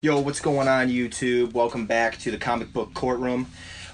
Yo, what's going on, YouTube? Welcome back to the Comic Book Courtroom.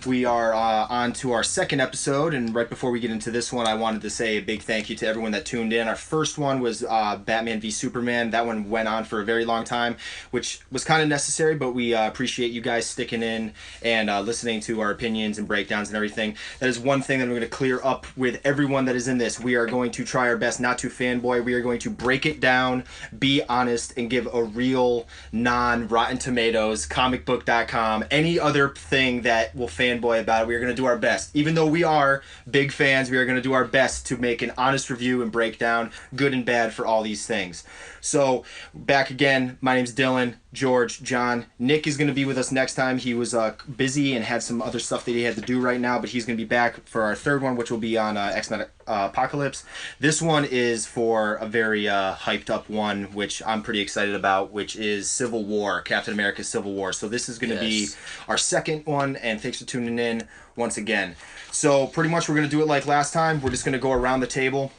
We are on to our second episode, and right before we get into this one, I wanted to say a big thank you to everyone that tuned in. Our first one was Batman v Superman. That one went on for a very long time, which was kind of necessary, but we appreciate you guys sticking in and listening to our opinions and breakdowns and everything. That is one thing that I'm going to clear up with everyone that is in this. We are going to try our best not to fanboy. We are going to break it down, be honest, and give a real non-Rotten Tomatoes, comicbook.com, any other thing that will fanboy about it. We are going to do our best. Even though we are big fans, we are going to do our best to make an honest review and breakdown, good and bad, for all these things. So, back again. My name's Dylan, George, John. Nick is going to be with us next time. He was busy and had some other stuff that he had to do right now, but he's going to be back for our third one, which will be on X-Men Apocalypse. This one is for a very hyped up one, which I'm pretty excited about, which is Civil War, Captain America Civil War. So this is going to be our second one, and thanks for tuning in once again. So pretty much we're going to do it like last time. We're just going to go around the table,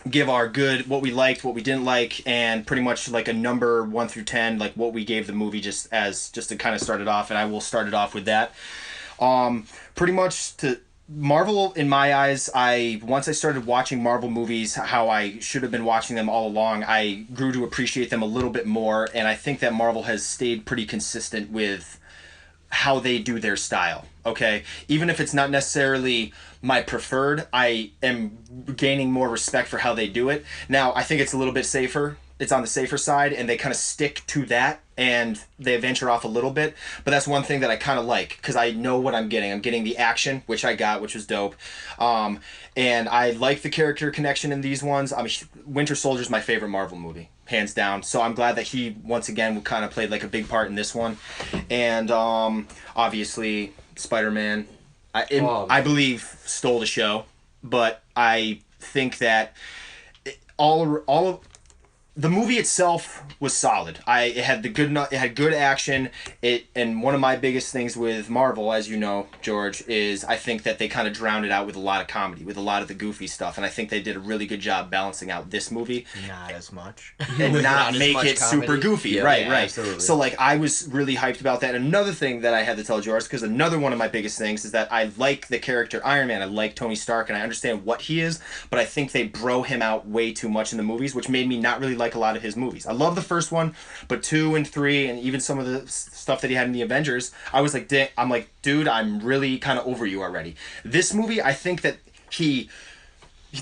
give our good, what we liked, what we didn't like, and pretty much like a number 1 through 10, like what we gave the movie, just to kind of start it off. And I will start it off with that. Pretty much to Marvel, in my eyes, once I started watching Marvel movies how I should have been watching them all along, I grew to appreciate them a little bit more, and I think that Marvel has stayed pretty consistent with how they do their style. Okay, even if it's not necessarily my preferred, I am gaining more respect for how they do it. Now, I think it's a little bit safer. It's on the safer side, and they kind of stick to that, and they venture off a little bit. But that's one thing that I kind of like, because I know what I'm getting. I'm getting the action, which I got, which was dope. And I like the character connection in these ones. Winter Soldier's my favorite Marvel movie, hands down. So I'm glad that he, once again, kind of played like a big part in this one. And obviously, Spider-Man, I believe, stole the show. But I think that all of the movie itself was solid. It had good action. And one of my biggest things with Marvel, as you know, George, is I think that they kind of drowned it out with a lot of comedy, with a lot of the goofy stuff, and I think they did a really good job balancing out this movie. Not as much. And not make it comedy. Super goofy. Yeah, right. Absolutely. So like I was really hyped about that. And another thing that I had to tell George, because another one of my biggest things is that I like the character Iron Man. I like Tony Stark, and I understand what he is, but I think they bro him out way too much in the movies, which made me not really like a lot of his movies. I love the first one, but 2 and 3, and even some of the stuff that he had in the Avengers, I was like, dude, I'm really kind of over you already. This movie, I think that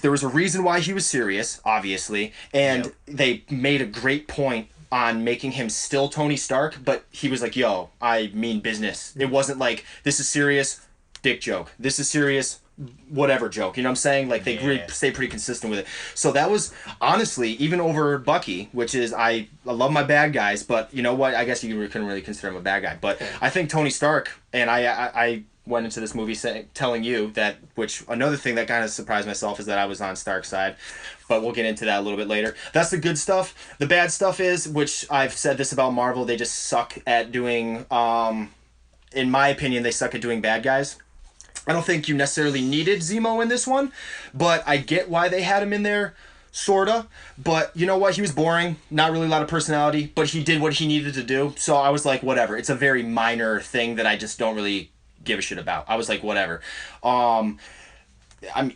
there was a reason why he was serious, obviously, and they made a great point on making him still Tony Stark, but he was like, yo, I mean business. It wasn't like, this is serious, dick joke. This is serious, whatever joke. You know what I'm saying? Like, they really stay pretty consistent with it. So that was, honestly, even over Bucky, which is, I love my bad guys, but you know what? I guess you couldn't really consider him a bad guy. But I think Tony Stark, and I went into this movie telling you that, which another thing that kind of surprised myself is that I was on Stark's side, but we'll get into that a little bit later. That's the good stuff. The bad stuff is, which I've said this about Marvel, they just suck at doing, in my opinion, they suck at doing bad guys. I don't think you necessarily needed Zemo in this one, but I get why they had him in there, sorta. But you know what? He was boring, not really a lot of personality, but he did what he needed to do. So I was like, whatever. It's a very minor thing that I just don't really give a shit about. I was like, whatever.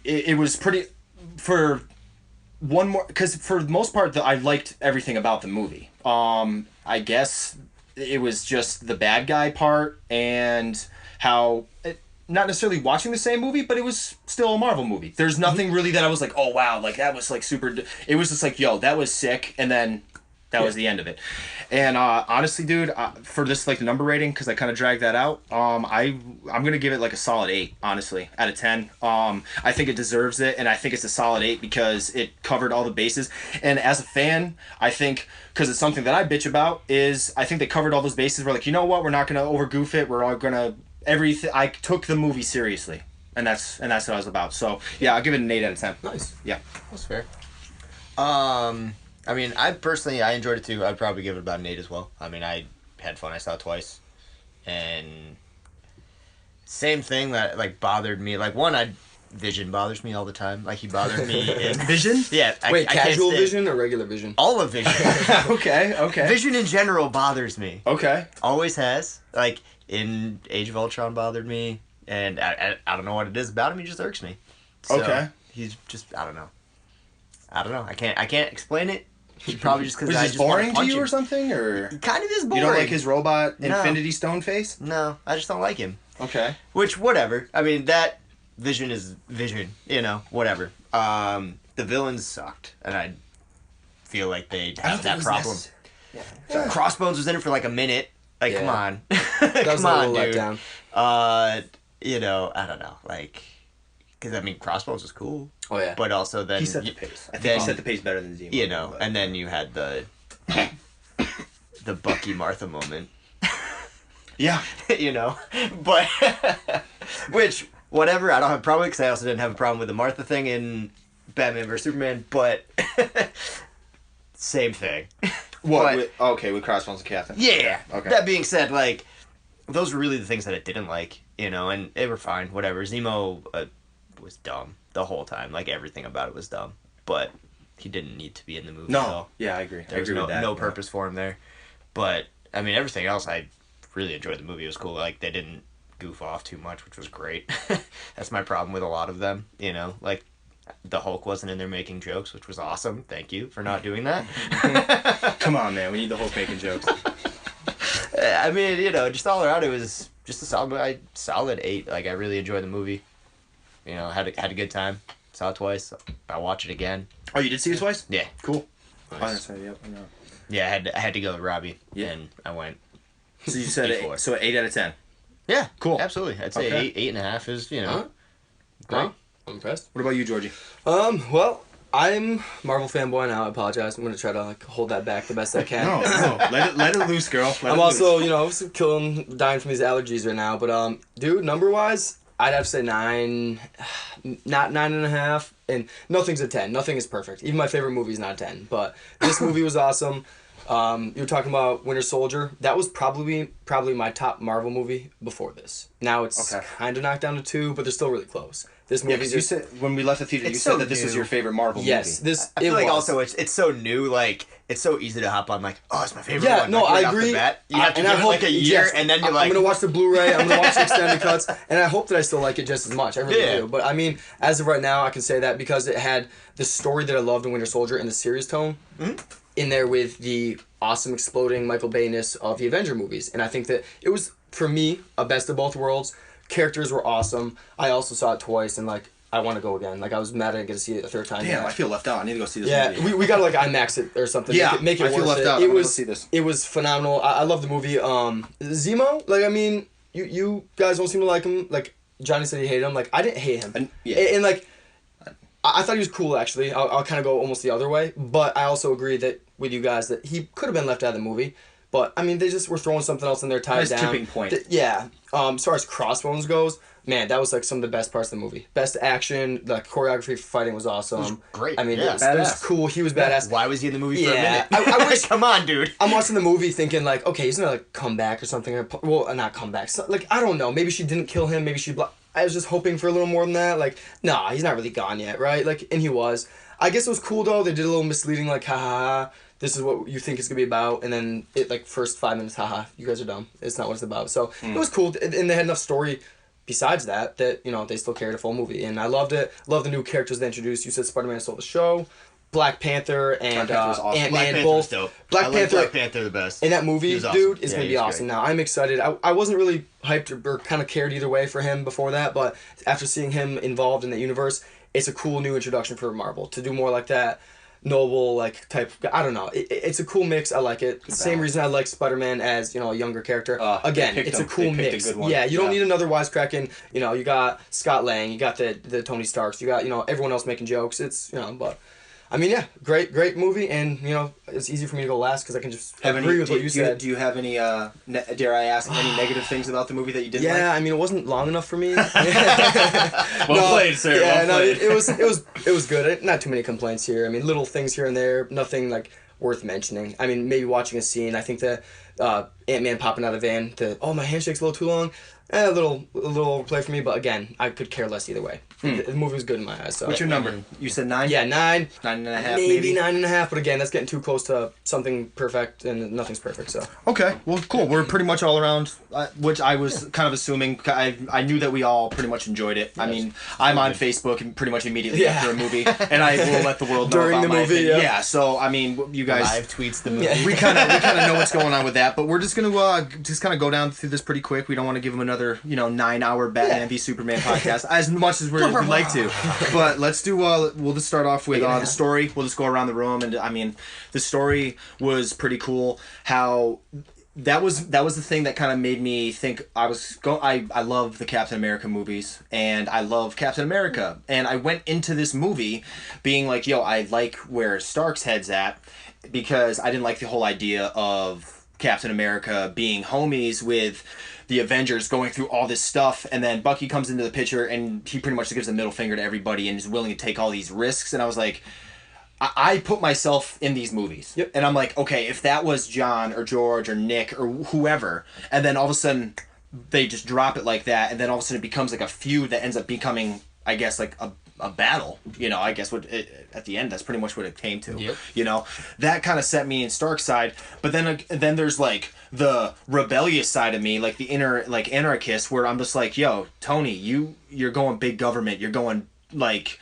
It was pretty, for one more, because for the most part, I liked everything about the movie. I guess it was just the bad guy part and how not necessarily watching the same movie, but it was still a Marvel movie. There's nothing really that I was like, oh wow, like that was like super. It was just like, yo, that was sick, and then that was the end of it. And honestly, dude, for this like the number rating, because I kind of dragged that out, I'm gonna give it like a solid 8, honestly, out of 10. I think it deserves it, and I think it's a solid 8 because it covered all the bases. And as a fan, I think, because it's something that I bitch about, is I think they covered all those bases. We're like, you know what, we're not gonna overgoof it. We're all gonna everything. I took the movie seriously, and that's what I was about. So yeah, I'll give it an 8 out of 10. Nice. Yeah, that's fair. I mean, I personally enjoyed it too. I'd probably give it about an 8 as well. I mean, I had fun. I saw it twice, and same thing that like bothered me. Like one, Vision bothers me all the time. Like, he bothered me in... Vision? Yeah. Wait, I can't casual stand- Vision or regular Vision? All of Vision. Okay. Vision in general bothers me. Okay. Always has. Like, in Age of Ultron bothered me. And I don't know what it is about him. He just irks me. So, Okay. He's just... I don't know. I can't explain it. Probably just because Was I this just want boring to to punch you him. or something? Or Kind of is boring. you don't like his robot No. Infinity Stone face? No, I just don't like him. Okay. Which, whatever. I mean, that Vision is Vision. You know, whatever. The villains sucked, and I feel like they have that problem. Yeah. Crossbones was in it for like a minute. Like, Yeah. come on. That was Come a on, little dude. letdown. You know, I don't know. Like, because, I mean, Crossbones was cool. Oh, yeah. But also then... He set the pace. I think then- he set the pace better than Zemo. You know, but- and then you had the Bucky Martha moment. yeah. You know, but which whatever, I don't have a problem because I also didn't have a problem with the Martha thing in Batman vs Superman, but same thing. What? But- With Crossbones and Catherine. Yeah. Okay. That being said, like, those were really the things that I didn't like, you know, and they were fine. Whatever. Zemo was dumb the whole time. Like, everything about it was dumb, but he didn't need to be in the movie. at No. all. Yeah, I agree. There was no purpose for him there. But I mean, everything else, I really enjoyed the movie. It was cool. Like, they didn't goof off too much, which was great. That's my problem with a lot of them. You know, like the Hulk wasn't in there making jokes, which was awesome. Thank you for not doing that. Come on, man. We need the Hulk making jokes. I mean, you know, just all around, it was just a solid 8. Like, I really enjoyed the movie. You know, had a good time. Saw it twice. I'll watch it again. Oh, you did see it twice? Yeah. Cool. Nice. Oh, that's right. Yep. I know. Yeah, I had to go with Robbie. Yeah. And I went. So you said Before. 8 out of 10. Yeah. Cool. Absolutely. I'd say Okay. 8.5 is, you know, Huh? great. Huh? I'm impressed. What about you, Georgie? Well, I'm Marvel fanboy now. I apologize. I'm gonna try to like hold that back the best I can. No. Let it loose, girl. Let I'm it also, loose. you know, dying from these allergies right now. But dude, number wise, I'd have to say 9, not 9.5, and nothing's a 10. Nothing is perfect. Even my favorite movie is not a 10. But this movie was awesome. You were talking about Winter Soldier. That was probably my top Marvel movie before this. Now it's Okay. kind of knocked down to 2, but they're still really close. This Yeah, movie because you said when we left the theater, It's you so said that this was new. your favorite Marvel yes, movie. this I feel it like was. also it's so new, like it's so easy to hop on like, oh, it's my favorite Yeah, one. no, like, right I off the agree. bat. You have to And give I it hope- like a year, yes, and then you're like, I'm gonna watch the Blu-ray. I'm gonna watch the extended cuts, and I hope that I still like it just as much. I really Yeah. do. But I mean, as of right now, I can say that because it had the story that I loved in Winter Soldier and the serious tone in there with the awesome exploding Michael Bay-ness of the Avenger movies, and I think that it was for me a best of both worlds. Characters were awesome. I also saw it twice, and like I want to go again. Like I was mad I didn't get to see it a third time. Damn, yet. I feel left out. I need to go see this Yeah, movie. we gotta like IMAX it or something. Yeah, make it I feel worth left it. out. It I'm gonna go was see this. It was phenomenal. I love the movie. Zemo, like I mean, you guys don't seem to like him. Like Johnny said he hated him. Like I didn't hate him. And- yeah. And, like I thought he was cool actually. I'll kind of go almost the other way, but I also agree that with you guys that he could have been left out of the movie. But I mean, they just were throwing something else in there, tied Nice down. tipping point. Yeah. As far as Crossbones goes, man, that was like some of the best parts of the movie. Best action, the choreography for fighting was awesome. was great, I mean, yeah. it was Badass. cool. He was badass. why was he in the movie for a Yeah, minute? I wish- Come on, dude. I'm watching the movie thinking like, okay, he's gonna like come back or something. Well, not come back. So, like I don't know. Maybe she didn't kill him. Maybe she. I was just hoping for a little more than that. Like, nah, he's not really gone yet, right? Like, and he was. I guess it was cool though. They did a little misleading, like, ha. This is what you think it's gonna be about, and then it like first 5 minutes, haha, you guys are dumb. It's not what it's about. So it was cool, and they had enough story. Besides that, you know they still carried a full movie, and I loved it. Love the new characters they introduced. You said Spider-Man stole the show. Black Panther and Panther was awesome. Ant Black Man Panther was both. dope. Black I like Panther Black Panther the best. in that movie, He was awesome. dude, is Yeah, gonna he be was awesome. great. Now I'm excited. I wasn't really hyped or kind of cared either way for him before that, but after seeing him involved in the universe, it's a cool new introduction for Marvel to do more like that noble like type. I don't know. It's a cool mix. I like it. Same balance. reason I like Spider-Man as a younger character. They Again, picked it's him. a cool They picked a mix. good one. Yeah, you don't Yeah. need another wisecracking. You got Scott Lang, you got the Tony Starks, you got everyone else making jokes. It's but. I mean, yeah, great movie, and it's easy for me to go last because I can just agree with what you said. Do you have any, dare I ask, any negative things about the movie that you didn't Yeah, like? I mean, it wasn't long enough for me. Well played, sir. Yeah, Well played. it was good. Not too many complaints here. I mean, little things here and there, nothing like worth mentioning. I mean, maybe watching a scene. I think that Ant-Man popping out of the van. My handshake's a little too long. A little overplay for me, but again, I could care less either way. The movie was good in my eyes. So. What's your number? You said 9? Yeah, 9. 9.5, maybe 9.5. But again, that's getting too close to something perfect, and nothing's perfect. So. Okay, well, cool. We're pretty much all around, which I was kind of assuming. I knew that we all pretty much enjoyed it. I mean, I'm on Facebook and pretty much immediately after a movie, and I will let the world know During about the my movie. opinion. Yeah. So I mean, you guys Live tweets the movie. we kind of know what's going on with that, but we're just gonna go down through this pretty quick. We don't want to give them another 9-hour Batman v Superman podcast as much as we'd like to, but let's do. We'll just start off with the story. We'll just go around the room, and I mean, the story was pretty cool. How that was the thing that kind of made me think I love the Captain America movies, and I love Captain America, and I went into this movie being like, I like where Stark's head's at, because I didn't like the whole idea of Captain America being homies with the Avengers, going through all this stuff, and then Bucky comes into the picture and he pretty much gives a middle finger to everybody and is willing to take all these risks, and I was like, I put myself in these movies. Yep. And I'm like, okay, if that was John or George or Nick or whoever, and then all of a sudden they just drop it like that, and then all of a sudden it becomes like a feud that ends up becoming, I guess, like a battle. I guess at the end, that's pretty much what it came to. Yep. That kind of set me in Stark's side. But then there's like the rebellious side of me, like the inner like anarchist, where I'm just like, Tony, you're going big government. You're like,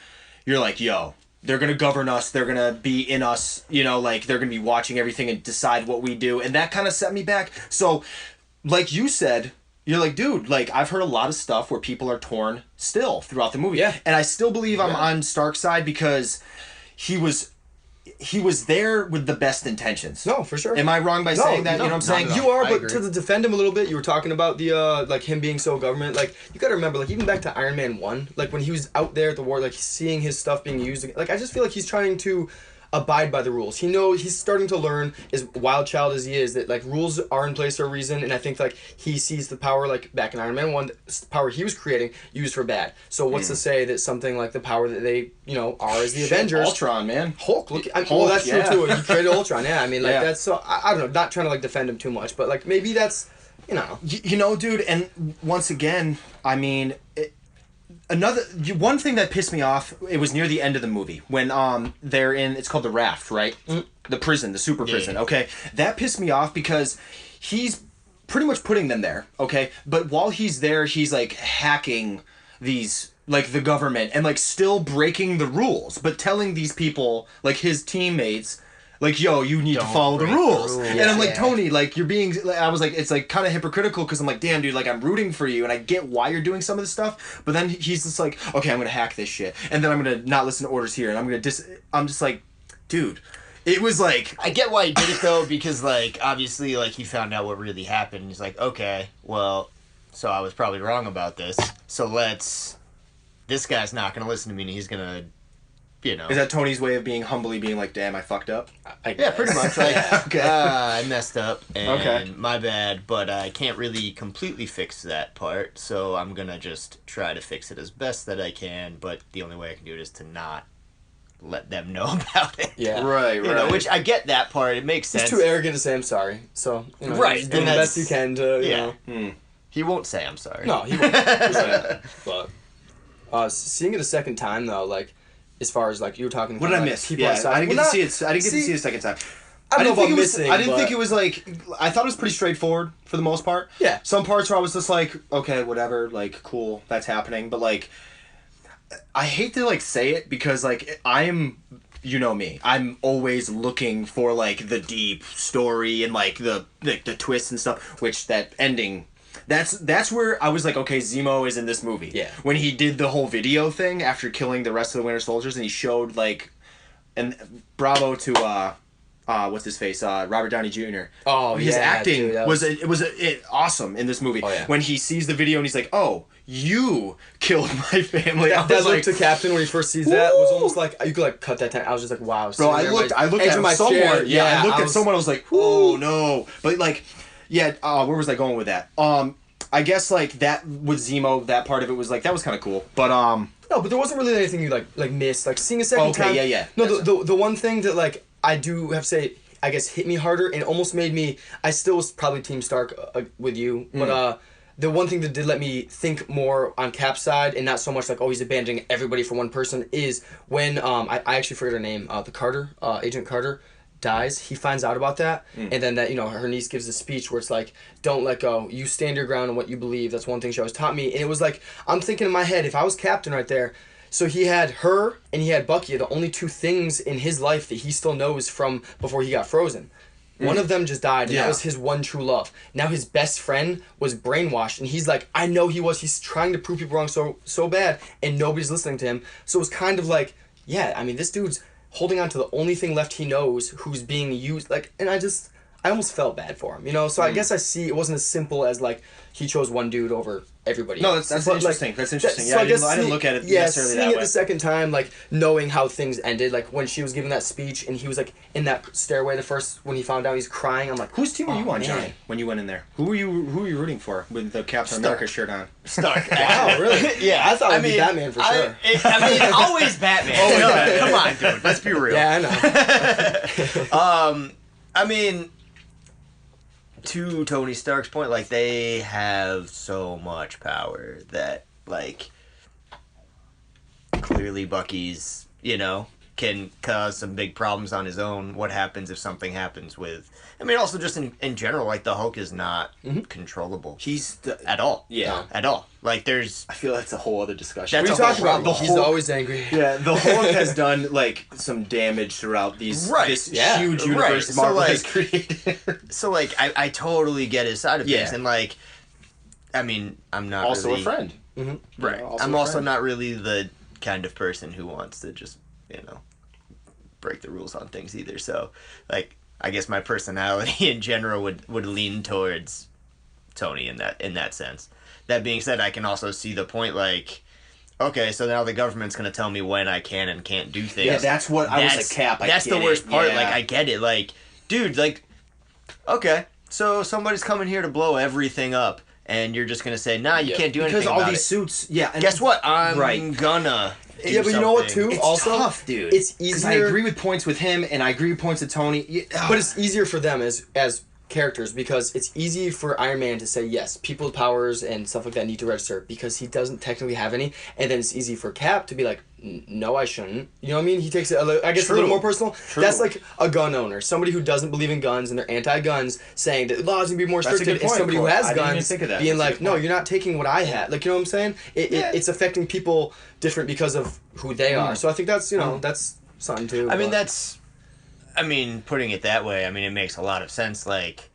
they're going to govern us. They're going to be in us, like they're going to be watching everything and decide what we do. And that kind of set me back. So, like you said, you're like, dude, like I've heard a lot of stuff where people are torn still throughout the movie. Yeah. And I still believe I'm on Stark's side because he was there with the best intentions. No, for sure. Am I wrong by saying that? You know what I'm saying? You are, I but agree. to defend him a little bit, you were talking about the like him being so government. Like you got to remember, like even back to Iron Man 1, like when he was out there at the war, like seeing his stuff being used. Like I just feel like he's trying to abide by the rules. He's starting to learn, as wild child as he is, that like rules are in place for a reason, and I think like he sees the power, like back in Iron Man 1, the power he was creating used for bad. So what's to say that something like the power that they are as the Avengers, Ultron, man. Hulk, look, Hulk, well, that's yeah. true too. He created Ultron, yeah. I mean, like Yeah. that's so. I don't know, not trying to like defend him too much, but like maybe that's, Dude, and once again, I mean, one thing that pissed me off, it was near the end of the movie when they're in, it's called the Raft, right? The prison, the super prison. Okay, that pissed me off because he's pretty much putting them there. Okay, but while he's there, he's like hacking these, like the government, and like still breaking the rules, but telling these people, like his teammates, like, you need to follow the break the rules. rules. And I'm like, Tony, like, you're being... I was like, it's like kind of hypocritical, because I'm like, damn, dude, like, I'm rooting for you, and I get why you're doing some of this stuff, but then he's just like, okay, I'm going to hack this shit, and then I'm going to not listen to orders here, and I'm going to I'm just like, dude, it was like... I get why he did it, though, because, like, obviously, like, he found out what really happened. He's like, okay, well, so I was probably wrong about this, so this guy's not going to listen to me, and he's going to... Is that Tony's way of humbly being like, damn, I fucked up? Yeah, pretty much. Like, Okay. I messed up, and Okay. my bad, but I can't really completely fix that part, so I'm gonna just try to fix it as best that I can, but the only way I can do it is to not let them know about it. Yeah. Right, You know, which I get that part, it makes sense. He's too arrogant to say I'm sorry. So Right, he's doing and the that's- best he can to He won't say I'm sorry. No, he won't. But seeing it a second time though, like as far as like you were talking. What did I like, miss? people Yeah, outside- I didn't get Well, to see it. I didn't get to see it a second time. I don't know think about it was. missing. I didn't but- think it was like. I thought it was pretty straightforward for the most part. Yeah. Some parts where I was just like, okay, whatever, like, cool, that's happening. But like, I hate to like say it because like I'm, me, I'm always looking for like the deep story and like the twists and stuff. Which that ending. That's where I was like, okay, Zemo is in this movie. Yeah. When he did the whole video thing after killing the rest of the Winter Soldiers, and he showed like, and bravo to what's his face, Robert Downey Jr. Oh, his yeah, acting dude, that was awesome in this movie. Oh, yeah. When he sees the video and he's like, oh, you killed my family. I That was look like, to Captain when he first sees that was Woo! almost like you could like cut that time. I was just like, wow. bro, I looked at someone. Yeah, I looked at someone. I was like, oh no. But like, yeah. Where was I going with that? I guess like that with Zemo, that part of it was like that was kind of cool. But No, but there wasn't really anything you like missed. Like seeing a second Okay, time. yeah. No, the one thing that like I do have to say, I guess, hit me harder and almost made me. I still was probably Team Stark with you, but the one thing that did let me think more on Cap's side and not so much like, oh, he's abandoning everybody for one person is when I actually forget her name, the Carter, Agent Carter, dies. He finds out about that, and then that, you know, her niece gives a speech where it's like, don't let go, you stand your ground on what you believe. That's one thing she always taught me. And it was like, I'm thinking in my head, if I was Captain right there, so he had her and he had Bucky, the only two things in his life that he still knows from before he got frozen. One of them just died, and that was his one true love. Now his best friend was brainwashed, and he's like, I know he's trying to prove people wrong so bad, and nobody's listening to him. So it was kind of like, yeah, I mean, this dude's holding on to the only thing left he knows, who's being used, like, and I almost felt bad for him, you know? So I guess I see it wasn't as simple as, like, he chose one dude over everybody No, else. that's But, interesting. like, That's interesting. so Yeah, I didn't look at it necessarily seeing that it way. the second time, like, knowing how things ended, like, when she was giving that speech, and he was, like, in that stairway when he found out he's crying, I'm like, Whose team were you on, man. Johnny, when you went in there? Who were you rooting for with the Captain America shirt on? Stark. wow, really? Yeah, I thought it would be Batman for sure. I mean, always Batman. Always No, Batman. Come on, dude. Let's be real. Yeah, I know. I mean, to Tony Stark's point, like, they have so much power that, like, clearly Bucky's, you know, can cause some big problems on his own. What happens if something happens with... I mean, also just in general, like, the Hulk is not controllable. He's At all. Yeah. At all. Like, there's... I feel that's a whole other discussion. That's What are you a talking whole about? problem. He's always angry. Yeah, the Hulk has done like some damage throughout this Yeah. huge universe So, Marvel like, has created. So, like, I totally get his side of things. Yeah. And, like, I mean, I'm not Also really... a friend. Right. Yeah, also I'm a also friend. not really the kind of person who wants to just, you know, break the rules on things either. So, like, I guess my personality in general would lean towards Tony in that sense. That being said, I can also see the point, like, okay, so now the government's going to tell me when I can and can't do things. Yeah, that's what I was like, Cap. That's the worst part. Like, I get it. Like, dude, like, okay, so somebody's coming here to blow everything up, and you're just going to say, nah, you can't do anything because all about these it. suits. Yeah, and Guess what? I'm Right. gonna. Do Yeah, but you know what, something. too? It's Also, tough, dude. it's 'Cause I easier- agree with points with him, and I agree with points with Tony. But it's easier for them as characters because it's easy for Iron Man to say yes, people's powers and stuff like that need to register because he doesn't technically have any, and then it's easy for Cap to be like, no, I shouldn't. You know what I mean? He takes it, I guess, a little more personal. That's like a gun owner, somebody who doesn't believe in guns and they're anti-guns, saying that laws need to be more That's a restricted, good and point, somebody who Corey. has I didn't even guns think of that. being That's a like, good no, point. you're not taking what I had. Like, you know what I'm saying? It's affecting people different because of who they are. So I think that's, you know, that's something too. I mean, but- putting it that way, I mean, it makes a lot of sense. Like,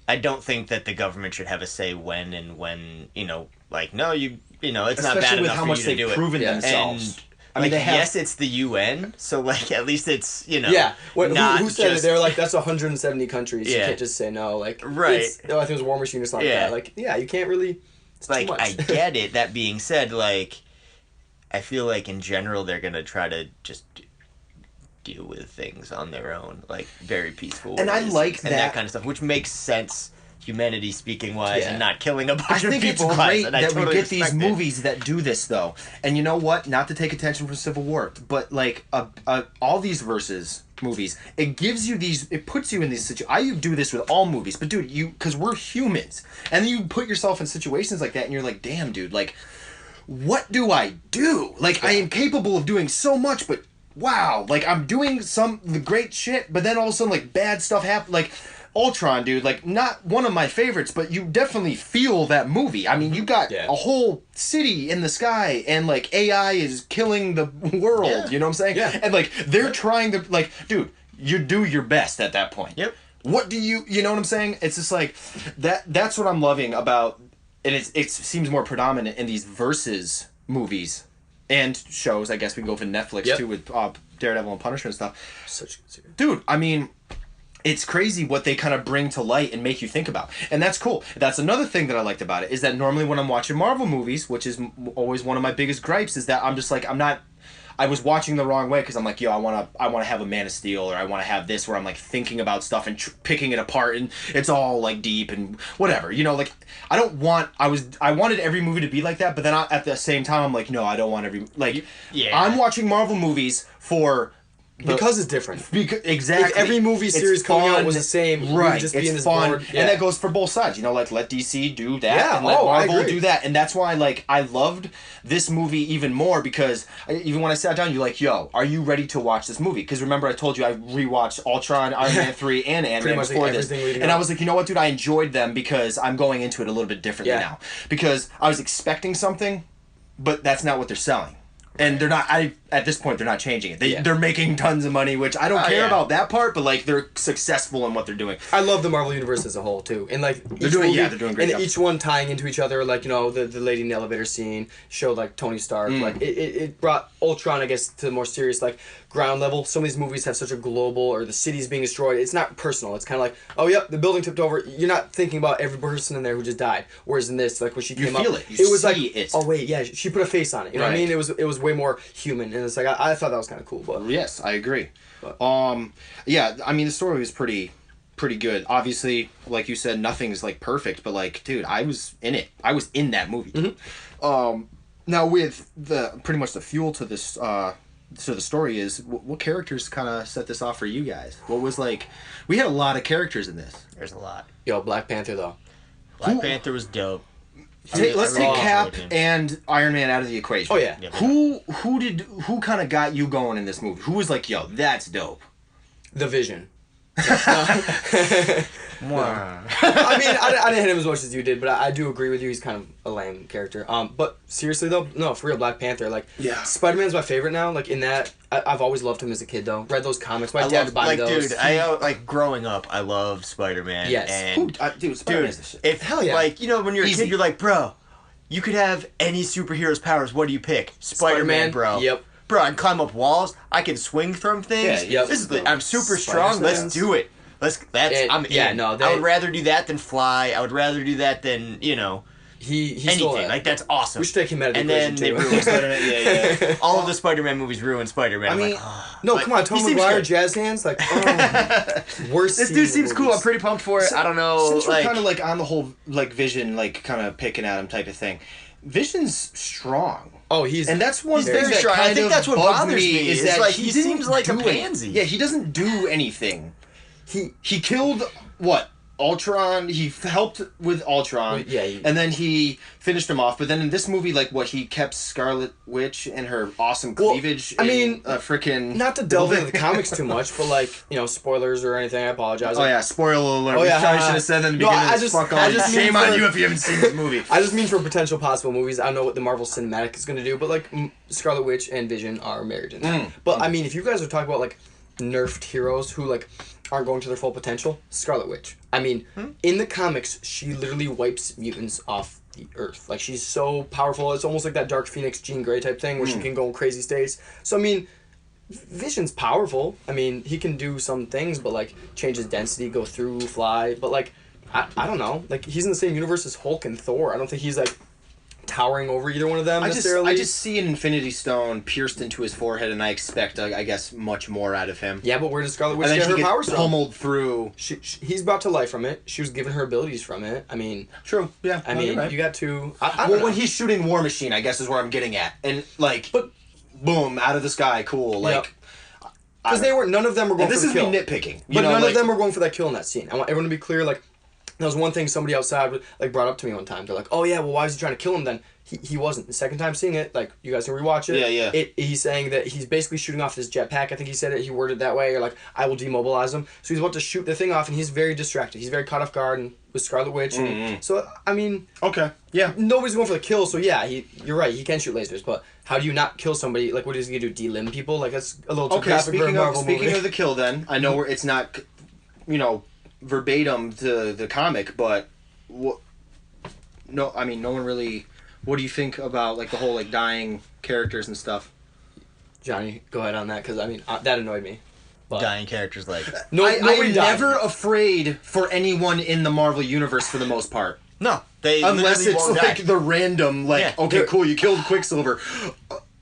I don't think that the government should have a say when, you know, like, no, you know, it's not bad especially with enough how for much you to they've do it. proven Yeah. themselves. And, I mean, like, they have. yes, it's the UN, so, like, at least it's, you know, Yeah, not who said it? just- They were like, that's 170 countries. You Yeah. can't just say no. Like, Right. No, I think it was War Machine or something Yeah. like that. Like, yeah, you can't really. It's like, too much. I get it. That being said, like, I feel like in general they're gonna try to just deal with things on their own, like, very peaceful And I ways like and that- that kind of stuff, which makes sense, humanity speaking wise, Yeah. and not killing a bunch I of think it's people great wise. And I that totally we get these respect it. movies that do this, though. And you know what? Not to take attention from Civil War, but like all these versus movies, it gives you these. It puts you in these situations. I do this with all movies, but dude, because we're humans, and then you put yourself in situations like that, and you're like, damn, dude, like, what do I do? Like, I am capable of doing so much, but wow, like I'm doing the great shit, but then all of a sudden, like, bad stuff happens, like. Ultron, dude, like, not one of my favorites, but you definitely feel that movie. I mean, you got Yeah. a whole city in the sky, and, like, AI is killing the world, Yeah. you know what I'm saying? Yeah. And, like, they're trying to, like, dude, you do your best at that point. Yep. What do you know what I'm saying? It's just like, that's what I'm loving about, and it seems more predominant in these versus movies and shows. I guess we can go for Netflix, Yep. too, with Daredevil and Punisher and stuff. Such a good series. Dude, I mean, it's crazy what they kind of bring to light and make you think about. And that's cool. That's another thing that I liked about it, is that normally when I'm watching Marvel movies, which is always one of my biggest gripes, is that I'm just like, I was watching the wrong way because I'm like, yo, I want to have a Man of Steel, or I want to have this where I'm like thinking about stuff and picking it apart, and it's all like deep and whatever, you know, like I wanted every movie to be like that, but then at the same time I'm like, no, I don't want every, like, Yeah. I'm watching Marvel movies for because it's different. Exactly. If every movie series It's coming out fun, was the same, we would right? just be It's in this fun, board. and that goes for both sides. You know, like let DC do that, Yeah, and let I Marvel agree. do that, and that's why like I loved this movie even more because even when I sat down, you're like, "Yo, are you ready to watch this movie?" Because remember, I told you I rewatched Ultron, Iron Man 3, and Ant-Man much before this, everything leading and I up. was like, you know what, dude, I enjoyed them because I'm going into it a little bit differently Yeah. now because I was expecting something, but that's not what they're selling. And they're not. At this point, they're not changing it. They're making tons of money, which I don't care yeah. about that part. But like, they're successful in what they're doing. I love the Marvel universe as a whole too, and like They're doing a great and job. each one tying into each other. Like the lady in the elevator scene showed like Tony Stark. Like it brought Ultron, I guess, to the more serious like ground level. Some of these movies have such a global, or the city's being destroyed. It's not personal. It's kind of like, oh yep, the building tipped over. You're not thinking about every person in there who just died. Whereas in this, like when she came feel up, it. You was like, see it. oh wait, yeah, she put a face on it. You know what I Right. mean? It was way more human, and it's like I thought that was kind of cool. But Yes, I agree. But- Yeah, I mean the story was pretty good. Obviously, like you said, nothing's like perfect, but like, dude, I was in it. I was in that movie. Now with the pretty much the fuel to this to the story is what characters kind of set this off for you guys? What was like? We had a lot of characters in this. There's a lot. yo, Black Panther though. Black Panther was dope. Let's I take really Cap enjoyed him. and Iron Man out of the equation. Oh yeah. Yeah. Who kind of got you going in this movie? Who was like, yo, that's dope? The Vision. Mwah. I mean, I didn't hit him as much as you did, but I do agree with you. He's kind of a lame character. But seriously though, no, for real, Black Panther. Like, Yeah. Spider-Man's my favorite now. Like in that, I've always loved him as a kid though. Read those comics. My I dad love, would buy like, me those. dude. Like growing up, I loved Spider-Man. Yes. And Dude, Spider-Man's dude, the shit. if Hell yeah. like when you're a Easy. kid, you're like, bro, you could have any superhero's powers. What do you pick? Spider-Man, bro. Yep. Bro, I can climb up walls. I can swing from things. Yeah, yep. This is I'm super Spider strong. Let's sense. do it. I'm yeah, in. no, I they- would rather do that than fly. I would rather do that than He stole anything. that. Like that's awesome. We should take him out of the And then equation they too. ruined Spider-Man, yeah. all of the Spider-Man movies ruined Spider-Man. I I'm mean, like, oh. No, But come on, he Tom seems McGuire, good. jazz hands, like worst. This scene dude in seems cool. movies. I'm pretty pumped for it. I don't know. Since we're like, kind of like on the whole like Vision, like kind of picking at him type of thing. Vision's strong. Oh, he's And that's one He's thing very that strong. I kind think of that's what bugged bothers me, is is, that like, he he didn't seems like a do pansy. Yeah, he doesn't do anything. he. He killed what? Ultron. He helped with Ultron. Yeah, and then he finished him off. But then in this movie, like what he kept Scarlet Witch and her awesome Well, cleavage. I mean, freaking Not to delve into the comics too much, but like spoilers or anything, I apologize. Oh yeah, spoiler alert. Oh, We yeah, probably should have said that in the no, beginning. I of this just- fuck I on. just mean Shame on for- you if you haven't seen this movie. I just mean for potential possible movies. I don't know what the Marvel Cinematic is going to do, but like Scarlet Witch and Vision are married in that. But I mean, if you guys are talking about like nerfed heroes who like aren't going to their full potential, Scarlet Witch. I mean, in the comics, she literally wipes mutants off the earth. Like she's so powerful. It's almost like that Dark Phoenix, Jean Grey type thing where she can go in crazy states. So I mean, Vision's powerful. I mean, he can do some things, but like change his density, go through, fly. But like, I don't know. Like he's in the same universe as Hulk and Thor. I don't think he's like towering over either one of them necessarily. I just see an Infinity Stone pierced into his forehead, and I expect, I guess, much more out of him. Yeah, but where does Scarlet Witch And then get he her powers gets from? pummeled through. He's brought to life from it. She was given her abilities from it. I mean, True. Yeah. I no, mean, you're right. you got to. I don't Well, know. when he's shooting War Machine, I guess is where I'm getting at, and like, But- boom, out of the sky, cool. Like, Because none of them were going and this for is the me kill. nitpicking. But none like, of them were going for that kill in that scene. I want everyone to be clear. Like, that was one thing somebody outside like brought up to me one time. They're like, "Oh yeah, well, why was he trying to kill him then?" He wasn't. The second time seeing it, like you guys can rewatch it. Yeah. He's saying that he's basically shooting off this jetpack. I think he said it. He worded it that way, or like, "I will demobilize him." So he's about to shoot the thing off, and he's very distracted. He's very caught off guard, and with Scarlet Witch. And so I mean, Okay. Yeah. nobody's going for the kill. So yeah, you're right. He can shoot lasers, but how do you not kill somebody? Like, what is he gonna do? Delimb people? Like that's a little too Okay. graphic for a Marvel Speaking movie. of the kill, then I know it's not, verbatim to the comic, but what? No, I mean, no one really. What do you think about like the whole like dying characters and stuff? Johnny, go ahead on that because I mean that annoyed me. But dying characters like nobody I'm died. never afraid for anyone in the Marvel universe for the most part. no, they Unless literally it's won't like die. the random, like, Yeah. okay, cool, you killed Quicksilver.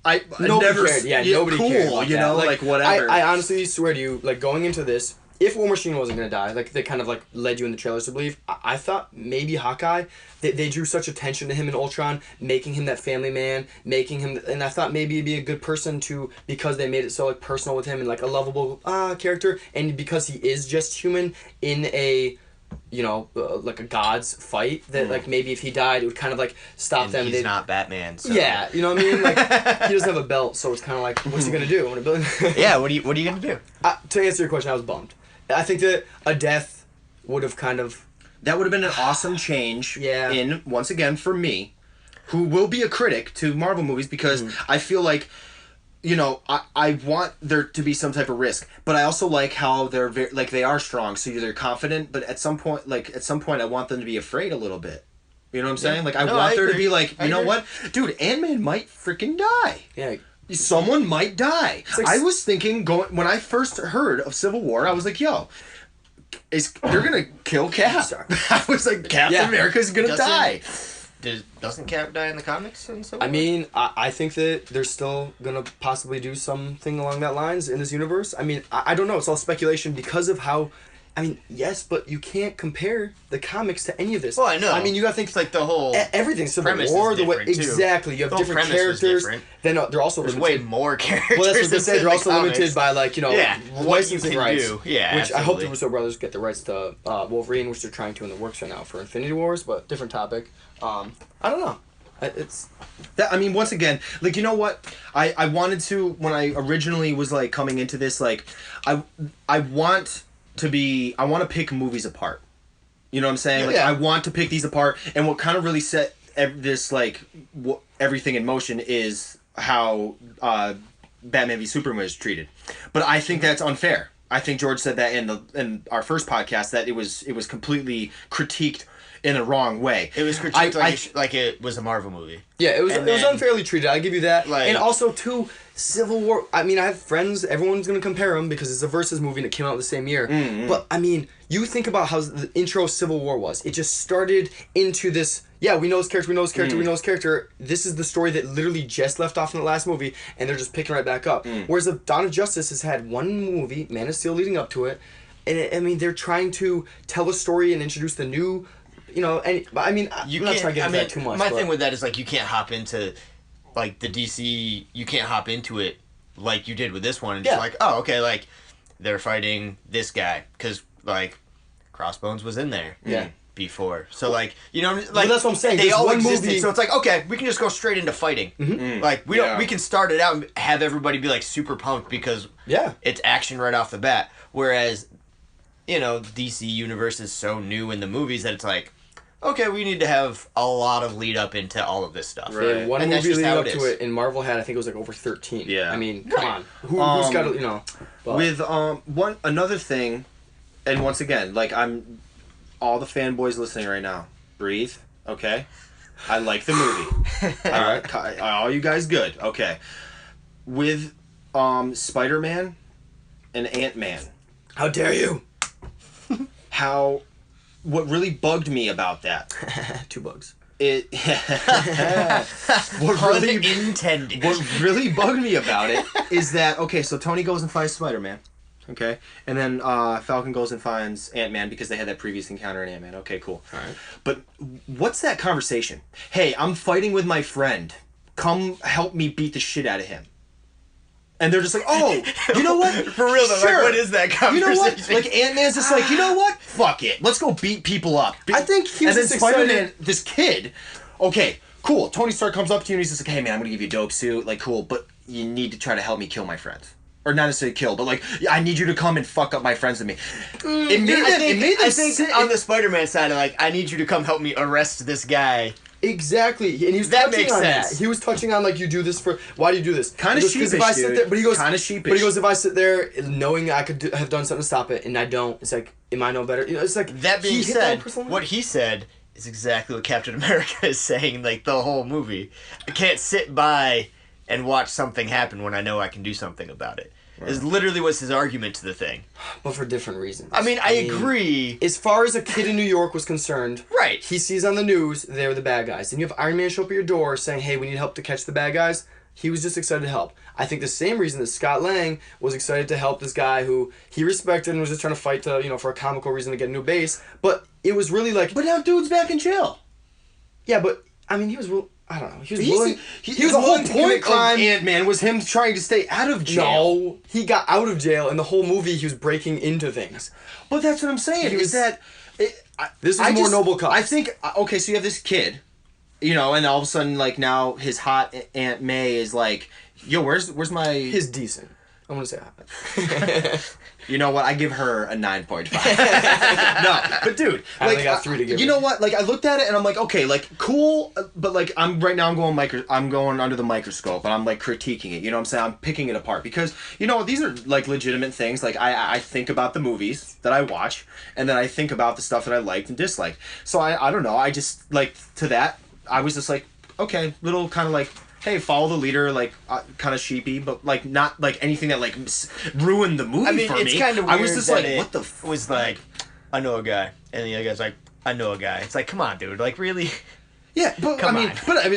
I Nobody never cared. Yeah, nobody cool, cared. About you that. know, like whatever. I honestly swear to you, like going into this, if War Machine wasn't gonna die, like they kind of like led you in the trailers to believe, I thought maybe Hawkeye, they drew such attention to him in Ultron, making him that family man, making him, and I thought maybe he'd be a good person to, because they made it so like personal with him and like a lovable character, and because he is just human in a, like a god's fight, that like maybe if he died it would kind of like stop And them. he's not Batman. So. Yeah, you know what I mean? Like he doesn't have a belt, so it's kind of like, what's he gonna do? Yeah, what are you gonna do? To answer your question, I was bummed. I think that a death would have kind of... That would have been an awesome change. Yeah. In, once again, for me, who will be a critic to Marvel movies, because I feel like, I want there to be some type of risk, but I also like how they're they are strong, so they're confident. But at some point, I want them to be afraid a little bit. You know what I'm saying? Like I want there to be like, you know what, dude, Ant-Man might freaking die. Yeah. Someone might die. Like, I was thinking when I first heard of Civil War, I was like, yo, they're gonna kill Cap. I was like, Captain America's gonna die. Doesn't Cap die in the comics and so? I mean, I think that they're still gonna possibly do something along that lines in this universe. I mean, I don't know. It's all speculation because of how. I mean, yes, but you can't compare the comics to any of this. Well, I know. I mean, you gotta think it's like the whole everything. Civil premise War, is the way different, too. exactly. You have The whole different premise was characters. different. Then they're also There's limited. way more characters. Well, that's what they say. They're also comics. limited by what what licensing you can rights. do. Yeah, which I hope the absolutely. Russo brothers get the rights to Wolverine, which they're trying to in the works right now for Infinity Wars, but different topic. I don't know. It's that, I mean, once again, like, you know what? I wanted to, when I originally was like coming into this, like, I want to pick movies apart. You know what I'm saying? Like, Yeah. I want to pick these apart, and what kind of really set this everything in motion is how Batman v Superman is treated. But I think that's unfair. I think George said that in our first podcast, that it was completely critiqued in a wrong way. It was critiqued like it was a Marvel movie. Yeah, it was And it was then- unfairly treated. I give you that. Like- And also too, Civil War. I mean, I have friends. Everyone's gonna compare them because it's a versus movie and it came out the same year. Mm-hmm. But I mean, you think about how the intro of Civil War was. It just started into this. Yeah, we know his character. We know his character. We know his character. This is the story that literally just left off in the last movie, and they're just picking right back up. Whereas the Dawn of Justice has had one movie, Man of Steel, leading up to it, and I mean, they're trying to tell a story and introduce the new. And I mean, You I'm not can't. trying to get I into mean, that too much. my but- thing with that is like you can't hop into, like the DC. You can't hop into it like you did with this one and just Yeah. like, oh, okay, like they're fighting this guy because like Crossbones was in there. Yeah. Before, so like like that's what I'm saying. They There's all one existed, movie- so it's like okay, we can just go straight into fighting. Like we don't, we can start it out and have everybody be like super pumped because Yeah. it's action right off the bat. Whereas, DC universe is so new in the movies that it's like, okay, we need to have a lot of lead up into all of this stuff. Right. They had one And that's movie just leading how up it to is. it, and Marvel had, I think it was like over 13. Yeah. I mean, come on. Who's got to, but- With another thing, and once again, like, I'm all the fanboys listening right now, breathe, okay? I like the movie. All you guys good, okay? With Spider-Man and Ant-Man, How dare you? what really bugged me about that, 2 bugs. Unintended. What really bugged me about it is that, okay, so Tony goes and finds Spider-Man, okay? And then Falcon goes and finds Ant-Man because they had that previous encounter in Ant-Man. Okay, cool. All right. But what's that conversation? Hey, I'm fighting with my friend. Come help me beat the shit out of him. And they're just like, oh, you know what? For real though, Sure. like, what is that You conversation? know what? Like, Ant-Man's just like, you know what? Fuck it. Let's go beat people up. I think he was And then just Spider-Man, excited- this kid, okay, cool. Tony Stark comes up to you and he's just like, hey man, I'm gonna give you a dope suit. Like, cool, but you need to try to help me kill my friends. Or not necessarily kill, but like, I need you to come and fuck up my friends with me. It made them I think on the Spider-Man side, like, I need you to come help me arrest this guy. Exactly, and he was That touching makes on sense. that. He was touching on like, you do this for. Why do you do this? Kinda He goes, 'Cause if sheepish, I sit dude. there, but he goes, Kinda sheepish. But he goes, if I sit there knowing I could have done something to stop it, and I don't, it's like, am I no better? It's like That being he hit said, personal what he said is exactly what Captain America is saying, like, the whole movie. I can't sit by and watch something happen when I know I can do something about it. Is literally was his argument to the thing. but for different reasons. I mean, I agree. As far as a kid in New York was concerned, Right. he sees on the news they're the bad guys, and you have Iron Man show up at your door saying, "Hey, we need help to catch the bad guys." He was just excited to help. I think the same reason that Scott Lang was excited to help this guy who he respected and was just trying to fight to, for a comical reason to get a new base. But it was really like... But now dude's back in jail. Yeah, but, I mean, he was... I don't know. He was He's- willing... He was the whole point of Ant-Man was him trying to stay out of jail. No, he got out of jail, and the whole movie he was breaking into things. But that's what I'm saying. He Is was- that... This was a more noble cause. I think... Okay, so you have this kid, and all of a sudden, like, now his hot Aunt May is like... Yo, where's my... He's decent. I'm gonna say that. You know what? I give her a 9.5. No, but dude, I only got 3 to give You her. know what? Like, I looked at it and I'm like, okay, like, cool, but like, I'm going under the microscope and I'm like critiquing it. You know what I'm saying? I'm picking it apart because these are like legitimate things. Like, I think about the movies that I watch and then I think about the stuff that I liked and disliked. So I don't know. I just like to that. I was just like, okay, little kind of like. Hey, follow the leader, like, kind of sheepy, but, like, not, like, anything that, like, ruined the movie for me. It's kind of weird. I was just that like, what the f... was like, I know a guy. And the other guy's like, I know a guy. It's like, come on, dude. Like, really? Yeah, but, Come on.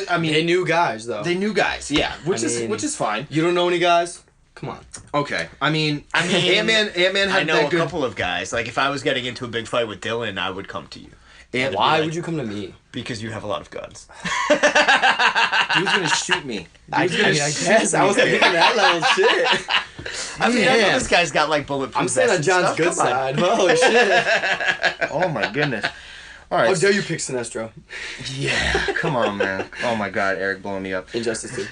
I mean... They knew guys, though. They knew guys, yeah, which is fine. You don't know any guys? Come on. Okay, I mean Ant-Man had I know that a good... couple of guys. Like, if I was getting into a big fight with Dylan, I would come to you. And Why like- would you come to me? Because you have a lot of guns. Dude's gonna shoot me. I guess. I wasn't thinking that level shit. I mean, I know Man. this guy's got, like, bulletproof I'm staying on vests and John's stuff. good Come on. side. Holy shit. Oh my goodness. All right. How dare you pick Sinestro? Yeah, come on, man. Oh my God, Eric blowing me up. Injustice 2.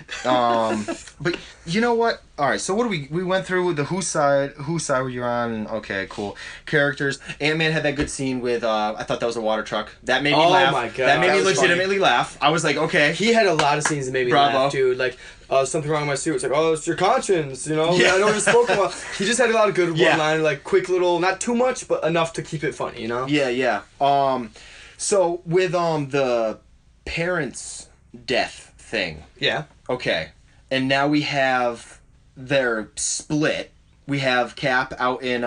But you know what? All right, so what do we went through the whose side were you on? And okay, cool. Characters. Ant-Man had that good scene with I thought that was a water truck. That made me laugh. My God. That made me was legitimately laugh. I was like, okay. He had a lot of scenes that made me Bravo. laugh, dude. Like, something wrong with my suit. It's like, oh, it's your conscience, Yeah. I know you spoke about. He just had a lot of good Yeah. one-liner, like, quick little, not too much, but enough to keep it funny, Yeah. So with the parents' death thing. Yeah. Okay. And now we have their split. We have Cap out in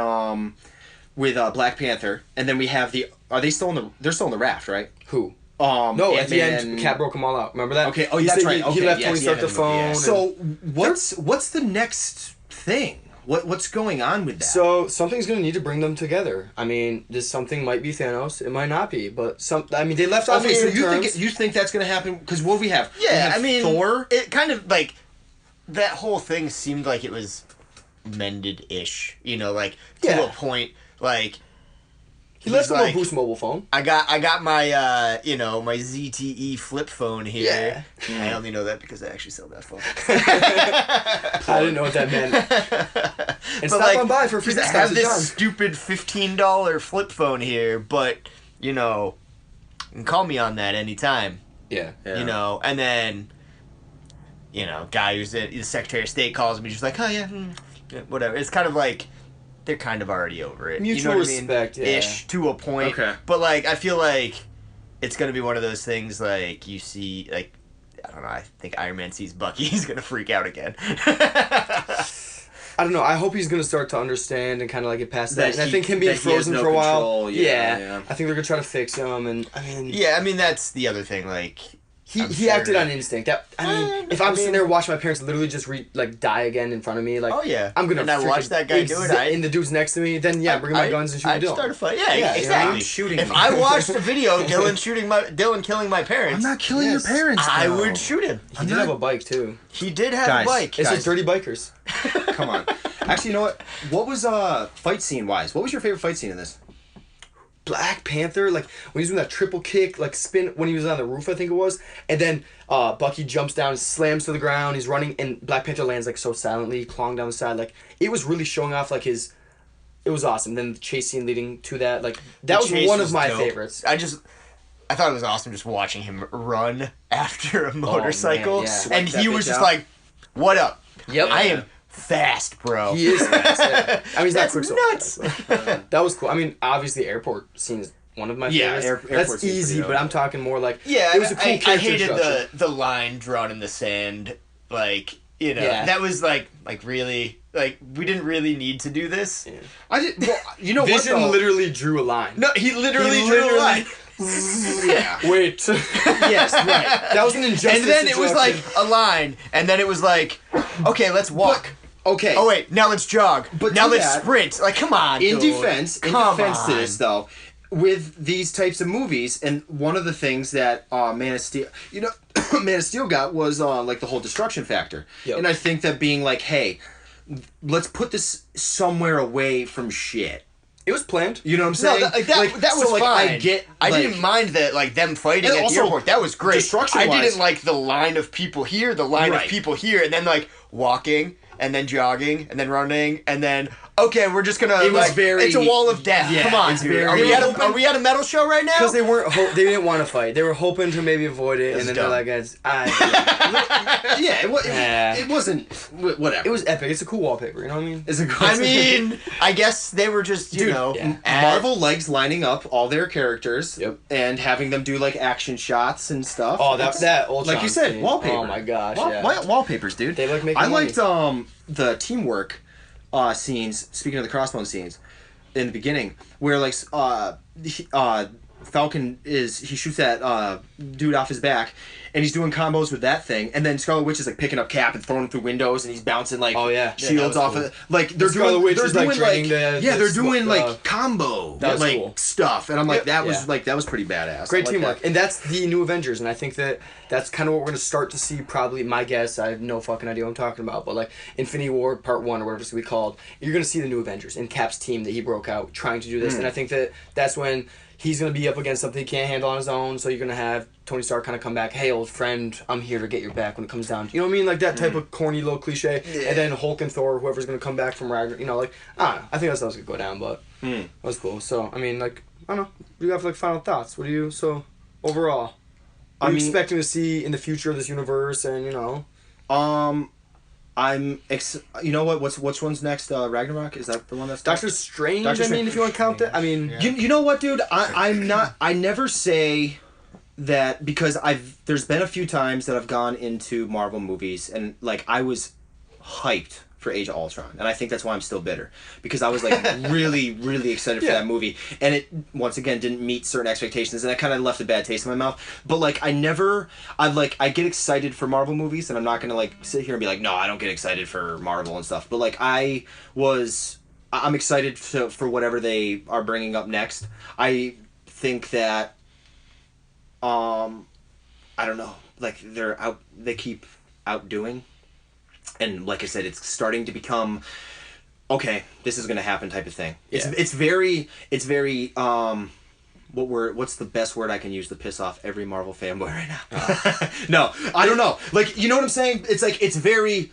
with Black Panther, and then we have they're still in the raft, right? Who? No, at the Ant-Man- end, Cap broke them all out. Remember that? Okay. Oh, He that's said right. He Okay, left yes, Tony yeah, Stark the in the movie, yeah. phone. So what's the next thing? What's going on with that? So something's gonna need to bring them together. I mean, this something might be Thanos. It might not be, but they left off. okay, so terms. you think that's gonna happen? Because what we have? Yeah, we have I mean, Thor. It kind of like that whole thing seemed like it was mended-ish. Like to Yeah. a point. Like He left he's them a like, Boost mobile phone. I got my my ZTE flip phone here. I only know that because I actually sell that phone. I didn't know what that meant. And stop on by for free I discounts have at this John's. stupid $15 flip phone here, but you can call me on that anytime. Yeah. And then guy who's the Secretary of State calls me, just like, oh yeah, whatever. It's kind of like they're kind of already over it. Mutual you know what respect, I mean? yeah. Ish to a point. Okay. But like, I feel like it's gonna be one of those things like you see like. I don't know. I think Iron Man sees Bucky. He's gonna freak out again. I don't know. I hope he's gonna start to understand and kind of like get past that. And I think him being that he has frozen no for a while. control, yeah. I think they're gonna try to fix him. And I mean, Yeah, I mean that's the other thing. Like he I'm sure acted that- on instinct. If I'm sitting there watching my parents literally just die again in front of me, like, oh yeah, I'm gonna. And I watched freaking that guy do it. and the dude's next to me. Then bring my guns and shoot I'd the start a Dylan. fight. Yeah, Yeah, exactly. shooting If me. I watched a video Dylan killing my parents, I'm not killing Yes. your parents. I though. would shoot him. He did have a bike too. He did have Guys, a bike. It's Guys. like dirty bikers. Come on. Actually, you know what? What was fight scene wise? What was your favorite fight scene in this? Black Panther, like when he was doing that triple kick, like spin when he was on the roof, I think it was, and then Bucky jumps down, slams to the ground, he's running, and Black Panther lands like so silently, clawing down the side, like it was really showing off like his. It was awesome. Then the chase scene leading to that, like that was chase one was of my dope. favorites. I thought it was awesome just watching him run after a motorcycle, yeah. Swipe and that he was bitch just out. like, "What up? Yep. I am fast, bro." He is fast. Yeah. I mean, he's That's not quick nuts. That was cool. I mean, obviously, airport scene is one of my Yeah, favorites. airport That's scene's easy, pretty but dope. I'm talking more like Yeah, it was a cool I character hated structure. the line drawn in the sand. Like Yeah. that was like really like we didn't really need to do this. I did. Well, you know Vision what? Though? literally drew a line. No, he literally drew a line. Yeah. Wait. Yes, right. That was an injustice. And then it was like introduction. a line, and then it was like, okay, let's walk. Okay. Oh wait, now let's jog. But now to let's that- sprint. Like, come on. in dude. defense Come to on. this though, with these types of movies, and one of the things that Man of Steel, Man of Steel got was like the whole destruction factor. Yep. And I think that being like, hey, let's put this somewhere away from shit. it was planned. You know what I'm saying? No, that was so, fine. I I didn't mind that, like, them fighting And at the also, airport. That was great. I destruction-wise- didn't like the line of people here, the line Right. of people here, and then, like, walking, and then jogging, and then running, and then, okay, we're just gonna, It was like, very- it's a wall of death. Yeah, Come on, it's dude. very- Are They we, were at a, hoping- are we at a metal show right now? Because they weren't. They didn't want to fight. They were hoping to maybe avoid it, That's and then dumb. they're like, Yeah, Yeah. it wasn't whatever. It was epic. It's a cool wallpaper. You know what I mean? It's a I mean, I guess they were just, you Dude, know, yeah. Marvel likes lining up all their characters Yep. and having them do like action shots and stuff. Oh, It's- that Ultron like you said, scene. wallpaper. Oh my gosh, Wall- yeah. wallpapers, dude. They like making I money. liked the teamwork scenes. Speaking of the crossbone scenes, in the beginning, where like Falcon he shoots that dude off his back, and he's doing combos with that thing, and then Scarlet Witch is like picking up Cap and throwing him through windows, and he's bouncing like Oh, yeah. shields Yeah, that was off cool. of like they're Scarlet doing Witch they're is, like, doing draining like the- yeah they're the doing smoke, like combo That was like cool. stuff, and I'm like Yep. that was pretty badass. Great I like teamwork, that. and that's the new Avengers, and I think that's kind of what we're gonna start to see. Probably, my guess. I have no fucking idea what I'm talking about, but like Infinity War Part 1 or whatever it's gonna be called, you're gonna see the new Avengers and Cap's team that he broke out trying to do this, and I think that's when he's gonna be up against something he can't handle on his own. So you're gonna have Tony Stark kind of come back, hey old friend, I'm here to get your back when it comes down. You know what I mean? Like that type of corny little cliche, and then Hulk and Thor, whoever's gonna come back from Ragnarok. You know, like I don't know. I think that's how it's gonna go down, but that was cool. So I mean, like I don't know. Do you have like final thoughts? What do you overall? What are you expecting to see in the future of this universe, and you know? You know what? Which one's next? Ragnarok, is that the one that's Doctor Strange. Doctor I mean, Strange. if you want to count that, I mean, Yeah. You know what, dude? I'm not. I never say that because there's been a few times that I've gone into Marvel movies and like I was hyped for Age of Ultron, and I think that's why I'm still bitter because I was like really, really excited for Yeah. that movie, and it once again didn't meet certain expectations, and that kind of left a bad taste in my mouth. But like I get excited for Marvel movies, and I'm not gonna like sit here and be like, no, I don't get excited for Marvel and stuff. But like I'm excited for whatever they are bringing up next. I think that I don't know, like they keep outdoing, and like I said, it's starting to become okay, this is gonna happen type of thing. Yeah. It's very what's the best word I can use to piss off every Marvel fanboy right now? No, I don't know. Like, you know what I'm saying? It's like it's very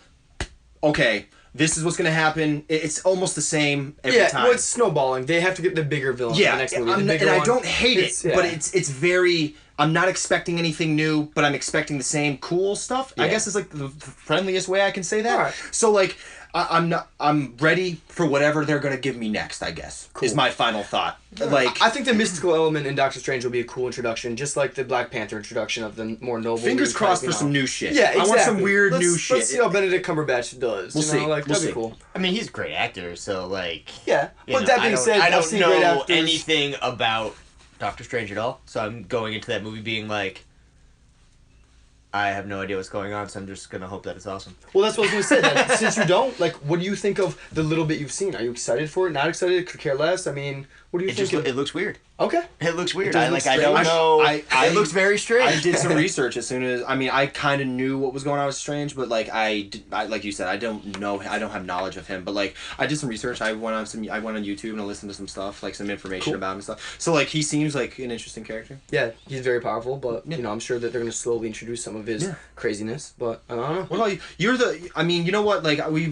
okay. This is what's gonna happen. It's almost the same every time. well, it's snowballing. They have to get the bigger villain. Yeah, for the next movie. and I don't hate it, yeah. but it's very. I'm not expecting anything new, but I'm expecting the same cool stuff. I Yeah. guess is like the friendliest way I can say that. Alright. So like, I'm ready for whatever they're gonna give me next. I guess is my final thought. Like, I think the mystical element in Doctor Strange will be a cool introduction, just like the Black Panther introduction of the more noble. fingers new crossed type, for some new shit. Yeah, exactly. I want some weird new Let's shit. see how Benedict Cumberbatch does. We'll you know? see. Like We'll that'd see. be cool. I mean, he's a great actor, so like. Yeah, you but know, that being said, I I've don't seen great know actors. anything about Doctor Strange at all, so I'm going into that movie being like, I have no idea what's going on, so I'm just gonna hope that it's awesome. Well, that's what I was gonna say. Then. Since you don't, like, what do you think of the little bit you've seen? Are you excited for it? Not excited? Could care less? I mean, what do you It think? just it looks weird. Okay. It looks weird. does I look like. I don't strange. know. I- it looks very strange. I did some research as soon as I kind of knew what was going on with Strange, but like I like you said, I don't know, I don't have knowledge of him, but like I did some research. I went on YouTube and I listened to some stuff, like some information Cool. about him and stuff. So like he seems like an interesting character. Yeah, he's very powerful, but Yeah. you know, I'm sure that they're gonna slowly introduce some of his Yeah. craziness. But I don't know. What about you? You're the. I mean, you know what? Like we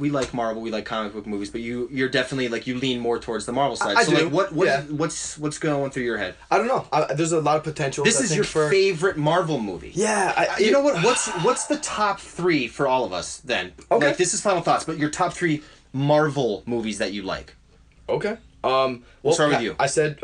like Marvel, we like comic book movies, but you're definitely like you lean more towards the Marvel side. I so do, like yeah. what's going through your head? I don't know. There's a lot of potential. This I is think, your for favorite Marvel movie. Yeah, You know what? What's the top 3 for all of us then? Okay. Like this is final thoughts, but your top 3 Marvel movies that you like. Okay. Well, start with you. I said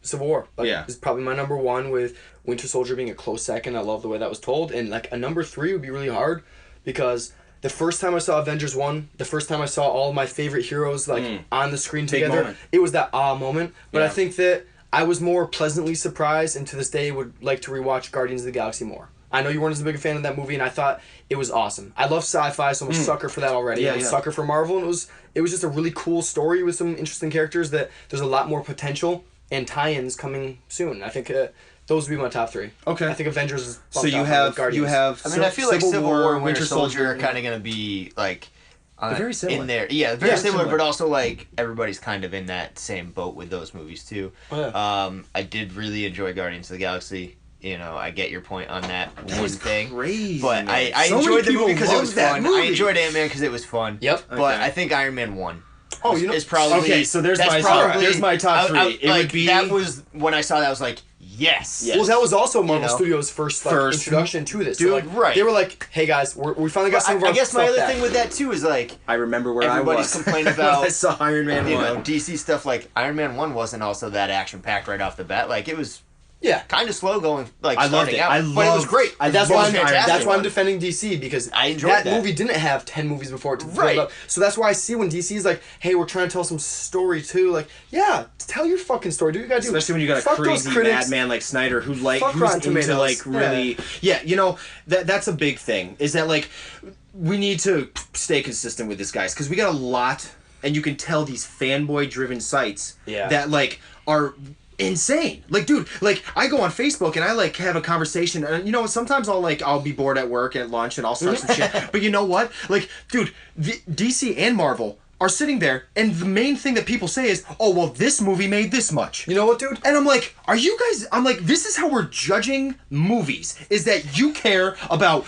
Civil War. Like, Yeah. This is probably my number 1, with Winter Soldier being a close second. I love the way that was told, and like a number 3 would be really hard because the first time I saw Avengers 1, the first time I saw all of my favorite heroes like on the screen Big together, moment. it was that moment. But I Yeah. think that I was more pleasantly surprised, and to this day would like to rewatch Guardians of the Galaxy more. I know you weren't as big a fan of that movie, and I thought it was awesome. I love sci-fi, so I'm a sucker for that already. Yeah, I'm a sucker for Marvel, and it was just a really cool story with some interesting characters that there's a lot more potential and tie-ins coming soon. I think those would be my top 3. Okay. I think Avengers is So bumped you out have with Guardians. I mean, I feel like Civil War and Winter Soldier are kind of going to be like very similar. in there. Yeah, very similar, similar. but also like everybody's kind of in that same boat with those movies too. Oh, yeah. I did really enjoy Guardians of the Galaxy. You know, I get your point on that one was thing. crazy, But man. I So many enjoyed the people movie because it loved was that fun. movie. I enjoyed Ant-Man because it was fun. Yep. But Okay. I think Iron Man won. Oh, you know, It's probably Okay, so there's that's my probably- there's my top 3. It like, would be that was when I saw that I was like, yes. Yeah. Well, that was also Marvel You know? Studios' first introduction to this. Dude, So, like, right. They were like, "Hey guys, we finally got some of our I guess my stuff other back." thing with that too is like I remember where everybody's I was complained when about I saw Iron Man you 1. know DC stuff. Like Iron Man 1 wasn't also that action packed right off the bat. Like it was Yeah. kind of slow going. Like I loved starting it. out, I but it was loved- great. I That's loved why, Iron Man that's why I'm 1. defending DC, because I enjoyed that that. movie didn't have 10 movies before it to build Right. up. So that's why I see when DC is like, hey, we're trying to tell some story too. Like, yeah, tell your fucking story. Do what you gotta do. Especially when you got a Fuck those crazy critics. madman like Snyder who's Fuck who's Rotten into Tomatoes. like really you know that's a big thing is that like we need to stay consistent with this guys because we got a lot and you can tell these fanboy driven sites that like are insane. Like, dude, like I go on Facebook and I like have a conversation and you know sometimes I'll be bored at work at lunch and I'll start some shit. But you know what? Like, dude, DC and Marvel are sitting there and the main thing that people say is, "Oh, well, this movie made this much." You know what, dude? And I'm like, are you guys... I'm like, this is how we're judging movies. Is that you care about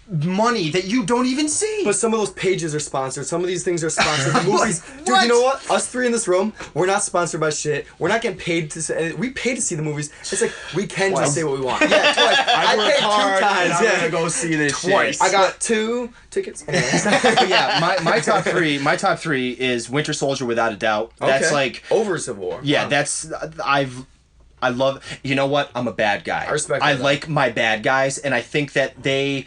money that you don't even see. But some of those pages are sponsored. Some of these things are sponsored. The movies, dude. What? You know what? Us three in this room, we're not sponsored by shit. We're not getting paid to. Say, we pay to see the movies. It's like we can just say what we want. Yeah, twice. I work paid hard 2 times. and I'm Yeah, gonna go see this twice. shit. I got 2 tickets. Anyways. But yeah, my top three. My top 3 is Winter Soldier without a doubt. That's Okay. like over Civil War. yeah. Wow. That's I love. You know what? I'm a bad guy. I respect I that. like my bad guys, and I think that they.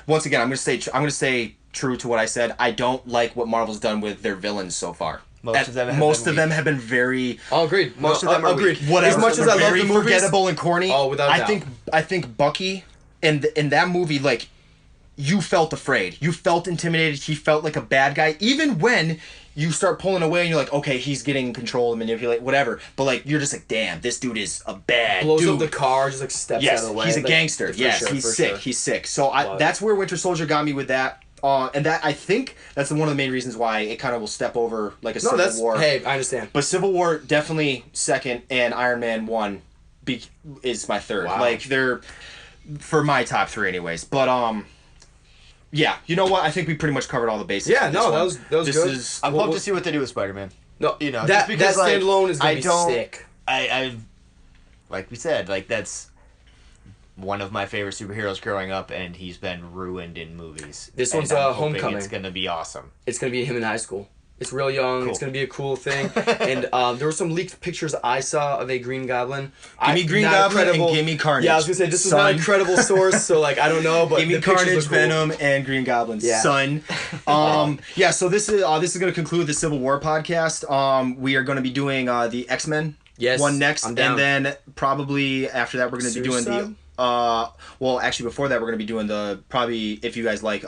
Once again, I'm gonna stay true to what I said. I don't like what Marvel's done with their villains so far. Most of them have most been of them have been very. All agreed. Most of them are agreed. weak. Whatever. As much as I love very the movies, forgettable and corny. Oh, without a doubt. I think Bucky in that movie, like, you felt afraid. You felt intimidated. He felt like a bad guy, even when you start pulling away and you're like, okay, he's getting control and manipulate, whatever. But like, you're just like, damn, this dude is a bad blows dude. up the car, just like steps out Yes, of the way. he's a Like, gangster. for Yes, sure, he's for sick. sure. He's sick. So Love it. that's where Winter Soldier got me with that. And that I think that's one of the main reasons why it kind of will step over like a No, Civil that's War. hey, I understand. But Civil War definitely second, and Iron Man 1 is my third. Wow. Like they're for my top 3, anyways. But yeah, you know what? I think we pretty much covered all the bases. Yeah, for this no, one. that was this good. Is I'm Well, pumped well- to see what they do with Spider-Man. No, You know, that just because, that standalone is gonna I be don't- sick. I like we said, like that's one of my favorite superheroes growing up, and he's been ruined in movies. This And one's, I'm hoping Homecoming. It's gonna be awesome. It's gonna be him in high school. It's real young. Cool. It's gonna be a cool thing. And there were some leaked pictures I saw of a Green Goblin. Gimme Green not Goblin and credible- gimme Carnage. Yeah, I was gonna say this is not a Son. credible source, so like I don't know, but Give me the pictures Carnage, look cool. Venom, and Green Goblin's Yeah. son. Yeah, so this is going to conclude the Civil War podcast. We are going to be doing the X-Men Yes, one next, I'm down. and then probably after that we're going to be doing Suicide? the. Well, actually, before that we're going to be doing probably if you guys like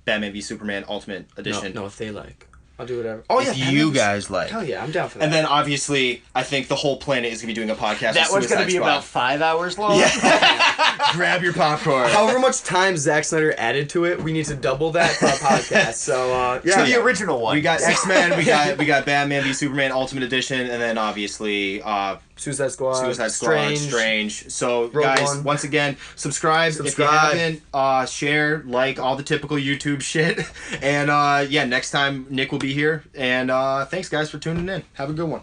Batman v Superman Ultimate Edition. No, if they like, I'll do whatever. Oh yeah, If Batman you v- guys like. Hell yeah, I'm down for that. And then obviously, I think the whole planet is going to be doing a podcast. That with one's gonna Suicide be Squad. about 5 hours long. Grab your popcorn. however much time Zack Snyder added to it, we need to double that for our podcast. So yeah, To the original one. We got X-Men, we got Batman v Superman Ultimate Edition, and then obviously Suicide Squad, Suicide Squad, Strange. So Rogue guys, One. once again, subscribe if you Subscribe. haven't. Share, like all the typical YouTube shit. And yeah, next time Nick will be here. And thanks guys for tuning in. Have a good one.